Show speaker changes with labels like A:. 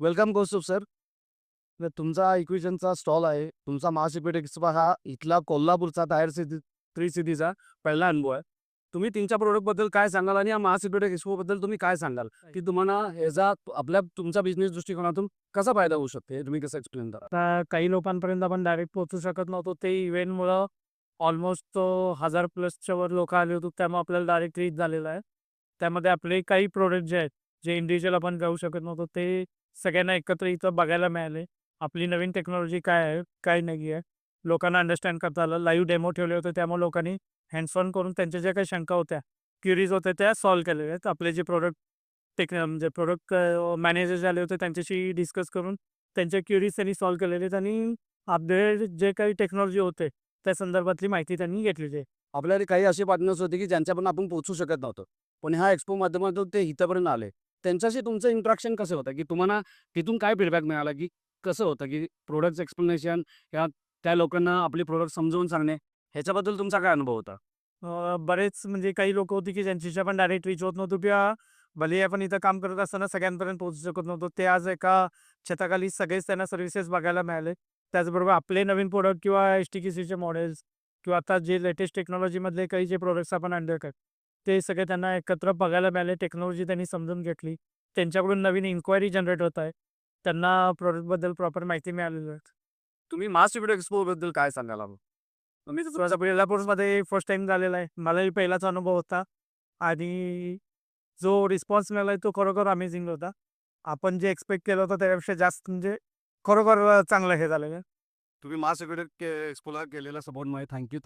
A: Welcome Kaustubh sir. तर तुमचा इक्विजनचा stall आहे. तुमचा महासिपेट एक्स्पा हा इथला कोल्हापूरचा टायर सिटी 3 सिटीचा पहिला अनुभव आहे. तुम्ही तुमच्या प्रॉडक्टबद्दल काय सांगाल आणि या महासिपेट एक्स्पोबद्दल तुम्ही काय सांगाल? की तुम्हाला ह्याचा तुमच्या बिझनेस दृष्टिकोनातून कसा फायदा होऊ शकतो? हे तुम्ही कसं एक्सप्लेन करा?
B: आता काही लोकांपर्यंत आपण डायरेक्ट पोहोचू शकत नव्हतो. ते इव्हेंटमुळं ऑलमोस्ट 1000 प्लसच्या वर लोकं आले होते. त्यामुळे आपल्याला डायरेक्ट रीच झालेलं आहे. त्यामध्ये आपले काही प्रोडक्ट जे आहेत, जे इंडिव्हिज्युअल आपण जाऊ शकत नव्हतो, ते सगळ्यांना एकत्र इथं बघायला मिळाले. आपली नवीन टेक्नॉलॉजी काय आहे, काय नाही आहे, लोकांना अंडरस्टँड करता आलं. लाईव्ह डेमो ठेवले होते. त्यामुळे लोकांनी हँड्स ऑन करून त्यांच्या ज्या काही शंका होत्या, क्वेरीज होत्या, त्या सॉल्व्ह केलेल्या आहेत. आपले जे म्हणजे प्रोडक्ट मॅनेजर झाले होते, त्यांच्याशी डिस्कस करून त्यांच्या क्वेरीज त्यांनी सॉल्व्ह केलेले आहेत आणि अपडेट जे काही टेक्नॉलॉजी होते, त्या संदर्भातली माहिती त्यांनी घेतलेली आहे.
A: आपल्याकडे काही असे पार्टनर्स होते की ज्यांच्यापर्यंत आपण पोहोचू शकत नव्हतो. पण ह्या एक्स्पो माध्यमातून ते इथपर्यंत आले. त्यांच्याशी तुमचं इंटरॅक्शन कसं होतं? की तुम्हाला तिथून काय फीडबॅक मिळाला? की कसं होतं की प्रॉडक्ट्स एक्सप्लेनेशन किंवा त्या लोकांना आपली प्रॉडक्ट समजावून सांगणे, ह्याच्याबद्दल तुमचा काय अनुभव होता?
B: बरेच म्हणजे काही लोकं होती, की ज्यांच्याशी आपण डायरेक्ट रीच होत नव्हतो किंवा भलेही आपण इथं काम करत असताना सगळ्यांपर्यंत पोहोचू शकत नव्हतो. ते आज एका छताखाली सगळेच त्यांना सर्व्हिसेस बघायला मिळाले. त्याचबरोबर आपले नवीन प्रॉडक्ट किंवा एच-टी-सी-सीचे मॉडेल्स किंवा आता जे लेटेस्ट टेक्नॉलॉजीमधले काही जे प्रॉडक्ट्स आपण आणले आहेत, ते सगळे त्यांना एकत्र बघायला मिळाले. टेक्नॉलॉजी त्यांनी समजून घेतली. त्यांच्याकडून नवीन इन्क्वायरी जनरेट होत आहे. त्यांना प्रॉडक्टबद्दल प्रॉपर माहिती मिळालेली आहे.
A: तुम्ही मास एक्स्पोबद्दल काय सांगाल?
B: मी तसं बेलापूरमध्ये फर्स्ट टाईम झालेला आहे. मलाही पहिलाच अनुभव होता आणि जो रिस्पॉन्स मिळाला तो खरोखर अमेझिंग होता. आपण जे एक्स्पेक्ट केलं होतं त्यापेक्षा जास्त म्हणजे खरोखर चांगलं हे झालेलं आहे.
A: तुम्ही मास एक्स्पोला केलेला सपोर्टमुळे थँक यू.